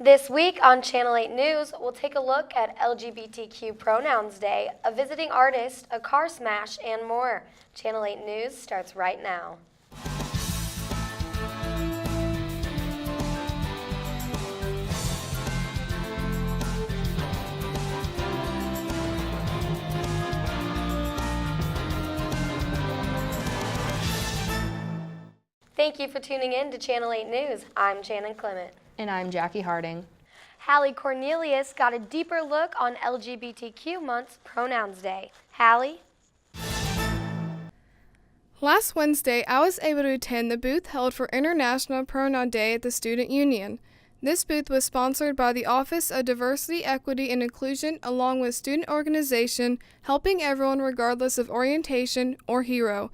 This week on Channel 8 News, we'll take a look at LGBTQ Pronouns Day, a visiting artist, a car smash, and more. Channel 8 News starts right now. Thank you for tuning in to Channel 8 News. I'm Shannon Clement. And I'm Jackie Harding. Hallie Cornelius got a deeper look on LGBTQ Month's Pronouns Day. Hallie? Last Wednesday, I was able to attend the booth held for International Pronoun Day at the Student Union. This booth was sponsored by the Office of Diversity, Equity, and Inclusion along with student organization helping everyone regardless of orientation or hero.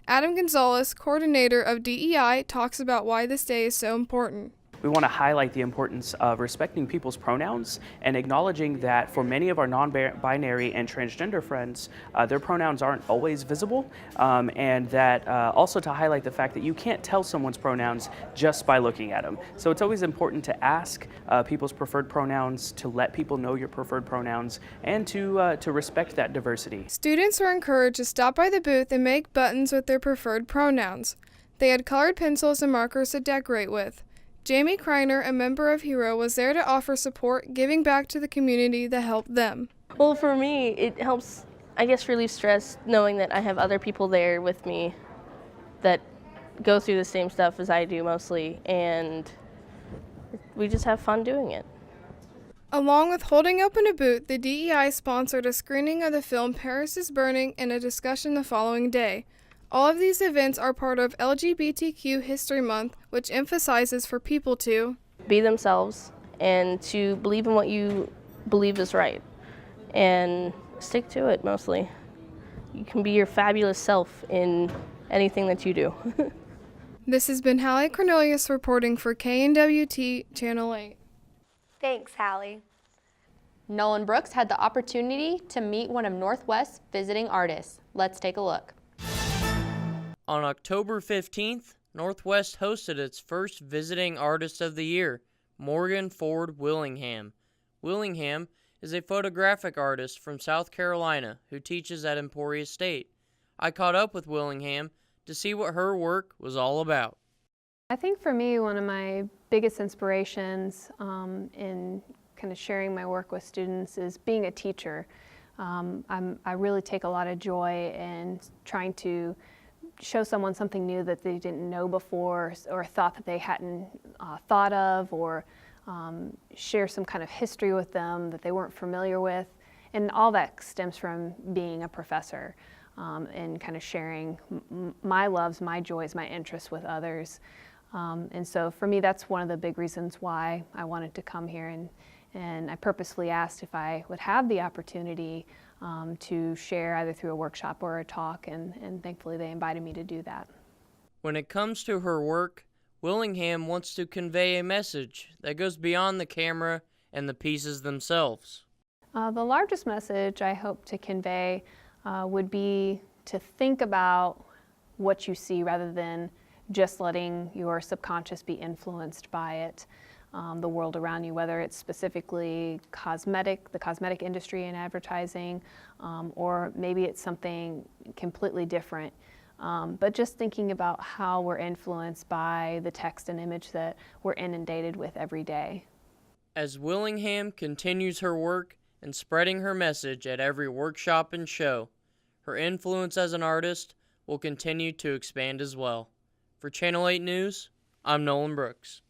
Adam Gonzalez, coordinator of DEI, talks about why this day is so important. We want to highlight the importance of respecting people's pronouns and acknowledging that for many of our non-binary and transgender friends, their pronouns aren't always visible, and that also to highlight the fact that you can't tell someone's pronouns just by looking at them. So it's always important to ask people's preferred pronouns, to let people know your preferred pronouns, and to respect that diversity. Students were encouraged to stop by the booth and make buttons with their preferred pronouns. They had colored pencils and markers to decorate with. Jamie Kreiner, a member of HERO, was there to offer support, giving back to the community that helped them. Well, for me, it helps, I guess, relieve stress knowing that I have other people there with me that go through the same stuff as I do mostly, and we just have fun doing it. Along with holding open a booth, the DEI sponsored a screening of the film Paris is Burning and a discussion the following day. All of these events are part of LGBTQ History Month, which emphasizes for people to be themselves and to believe in what you believe is right and stick to it mostly. You can be your fabulous self in anything that you do. This has been Hallie Cornelius reporting for KNWT Channel 8. Thanks, Hallie. Nolan Brooks had the opportunity to meet one of Northwest's visiting artists. Let's take a look. On October 15th, Northwest hosted its first Visiting Artist of the Year, Morgan Ford Willingham. Willingham is a photographic artist from South Carolina who teaches at Emporia State. I caught up with Willingham to see what her work was all about. I think for me, one of my biggest inspirations in kind of sharing my work with students is being a teacher. I really take a lot of joy in trying to show someone something new that they didn't know before or thought that they hadn't thought of, or share some kind of history with them that they weren't familiar with. And all that stems from being a professor and kind of sharing my loves, my joys, my interests with others. And so for me, that's one of the big reasons why I wanted to come here, and I purposely asked if I would have the opportunity to share either through a workshop or a talk, and thankfully they invited me to do that. When it comes to her work, Willingham wants to convey a message that goes beyond the camera and the pieces themselves. The largest message I hope to convey would be to think about what you see rather than just letting your subconscious be influenced by it. The world around you, whether it's specifically the cosmetic industry and advertising, or maybe it's something completely different. But just thinking about how we're influenced by the text and image that we're inundated with every day. As Willingham continues her work and spreading her message at every workshop and show, her influence as an artist will continue to expand as well. For Channel 8 News, I'm Nolan Brooks.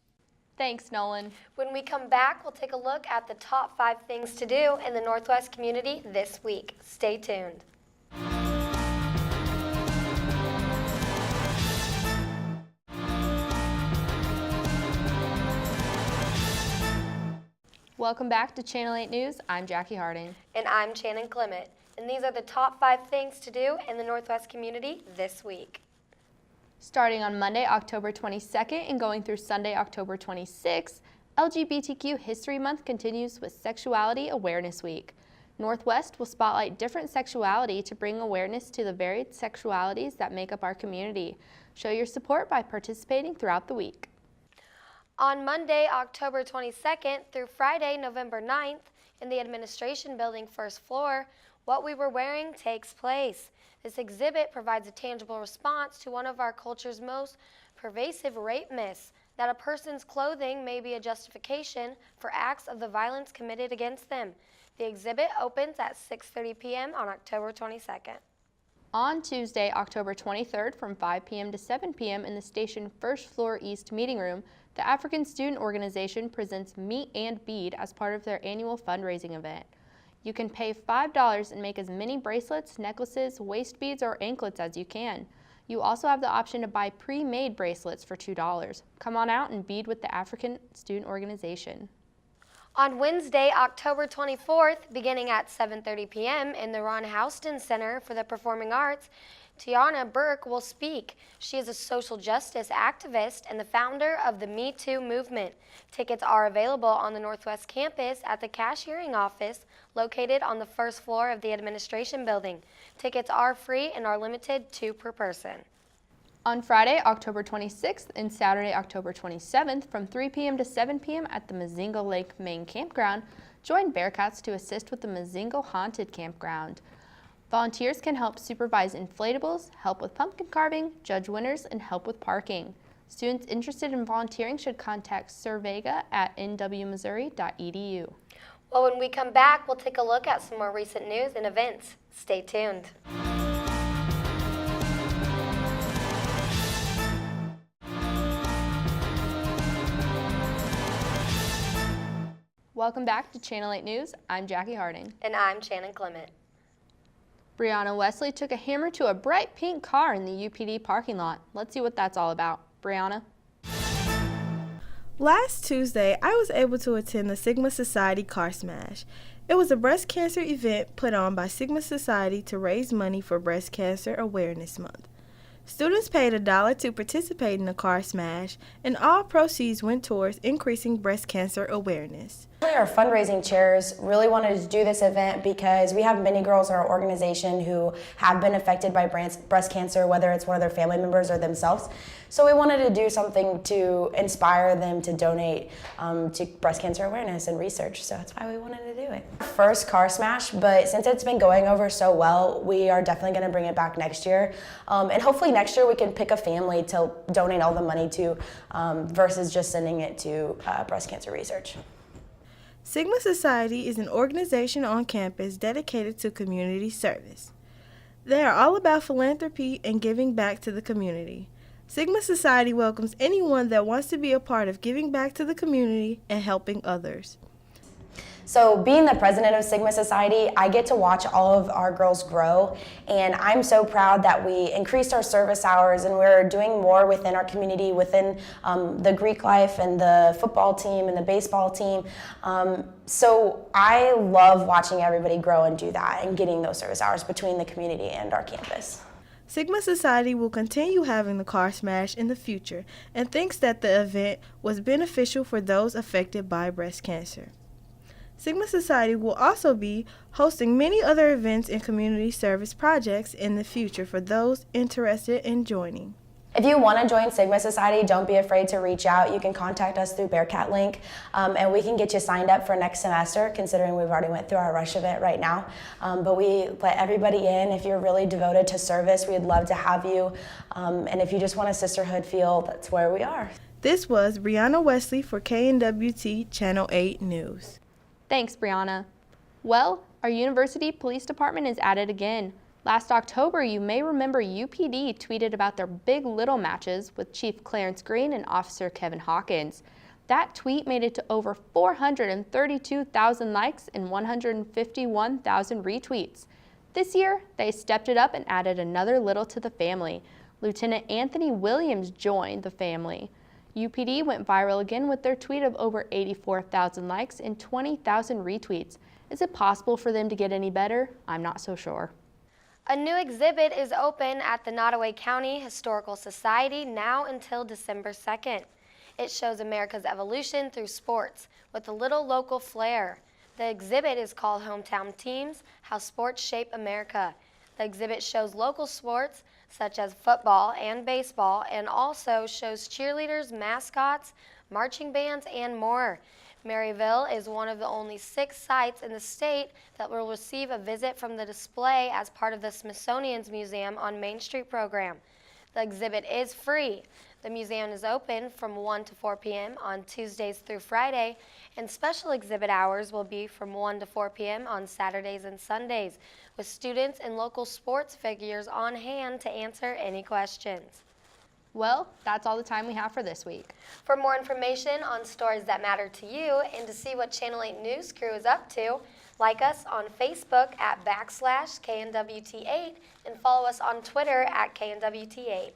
Thanks, Nolan. When we come back, we'll take a look at the top 5 things to do in the Northwest community this week. Stay tuned. Welcome back to Channel 8 News. I'm Jackie Harding. And I'm Shannon Clement. And these are the top 5 things to do in the Northwest community this week. Starting on Monday, October 22nd and going through Sunday, October 26th, LGBTQ History Month continues with Sexuality Awareness Week. Northwest will spotlight different sexuality to bring awareness to the varied sexualities that make up our community. Show your support by participating throughout the week. On Monday, October 22nd through Friday, November 9th, in the administration building first floor, What We Were Wearing takes place. This exhibit provides a tangible response to one of our culture's most pervasive rape myths, that a person's clothing may be a justification for acts of the violence committed against them. The exhibit opens at 6:30 p.m. on October 22nd. On Tuesday, October 23rd from 5 p.m. to 7 p.m. in the station first floor east meeting room, the African Student Organization presents Meat and Bead as part of their annual fundraising event. You can pay $5 and make as many bracelets, necklaces, waist beads, or anklets as you can. You also have the option to buy pre-made bracelets for $2. Come on out and bead with the African Student Organization. On Wednesday, October 24th, beginning at 7:30 p.m. in the Ron Houston Center for the Performing Arts, Tiana Burke will speak. She is a social justice activist and the founder of the Me Too movement. Tickets are available on the Northwest campus at the cashiering office located on the first floor of the administration building. Tickets are free and are limited 2 per person. On Friday, October 26th and Saturday, October 27th from 3 p.m. to 7 p.m. at the Mazingo Lake Main Campground, join Bearcats to assist with the Mazingo Haunted Campground. Volunteers can help supervise inflatables, help with pumpkin carving, judge winners, and help with parking. Students interested in volunteering should contact Sir Vega at nwmissouri.edu. Well, when we come back, we'll take a look at some more recent news and events. Stay tuned. Welcome back to Channel 8 News. I'm Jackie Harding. And I'm Shannon Clement. Brianna Wesley took a hammer to a bright pink car in the UPD parking lot. Let's see what that's all about. Brianna? Last Tuesday, I was able to attend the Sigma Society Car Smash. It was a breast cancer event put on by Sigma Society to raise money for Breast Cancer Awareness Month. Students paid $1 to participate in the car smash, and all proceeds went towards increasing breast cancer awareness. Our fundraising chairs really wanted to do this event because we have many girls in our organization who have been affected by breast cancer, whether it's one of their family members or themselves. So we wanted to do something to inspire them to donate to breast cancer awareness and research. So that's why we wanted to do it. First car smash, but since it's been going over so well, we are definitely going to bring it back next year. And hopefully next year we can pick a family to donate all the money to versus just sending it to breast cancer research. Sigma Society is an organization on campus dedicated to community service. They are all about philanthropy and giving back to the community. Sigma Society welcomes anyone that wants to be a part of giving back to the community and helping others. So being the president of Sigma Society, I get to watch all of our girls grow, and I'm so proud that we increased our service hours and we're doing more within our community, within the Greek life and the football team and the baseball team. So I love watching everybody grow and do that and getting those service hours between the community and our campus. Sigma Society will continue having the car smash in the future and thinks that the event was beneficial for those affected by breast cancer. Sigma Society will also be hosting many other events and community service projects in the future for those interested in joining. If you want to join Sigma Society, don't be afraid to reach out. You can contact us through Bearcat Link, and we can get you signed up for next semester, considering we've already went through our rush event right now. But we let everybody in. If you're really devoted to service, we'd love to have you. And if you just want a sisterhood feel, that's where we are. This was Brianna Wesley for KNWT Channel 8 News. Thanks, Brianna. Well, our university police department is at it again. Last October, you may remember UPD tweeted about their Big Little matches with Chief Clarence Green and Officer Kevin Hawkins. That tweet made it to over 432,000 likes and 151,000 retweets. This year, they stepped it up and added another little to the family. Lieutenant Anthony Williams joined the family. UPD went viral again with their tweet of over 84,000 likes and 20,000 retweets. Is it possible for them to get any better? I'm not so sure. A new exhibit is open at the Nottoway County Historical Society now until December 2nd. It shows America's evolution through sports with a little local flair. The exhibit is called Hometown Teams: How Sports Shape America. The exhibit shows local sports such as football and baseball, and also shows cheerleaders, mascots, marching bands, and more. Maryville is one of the only 6 sites in the state that will receive a visit from the display as part of the Smithsonian's Museum on Main Street program. The exhibit is free. The museum is open from 1 to 4 p.m. on Tuesdays through Friday, and special exhibit hours will be from 1 to 4 p.m. on Saturdays and Sundays, with students and local sports figures on hand to answer any questions. Well, that's all the time we have for this week. For more information on stories that matter to you and to see what Channel 8 News Crew is up to, like us on Facebook at /KNWT8 and follow us on Twitter at KNWT8.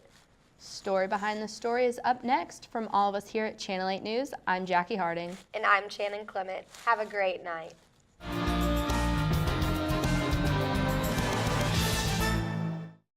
Story Behind the Story is up next. From all of us here at Channel 8 News, I'm Jackie Harding. And I'm Shannon Clement. Have a great night.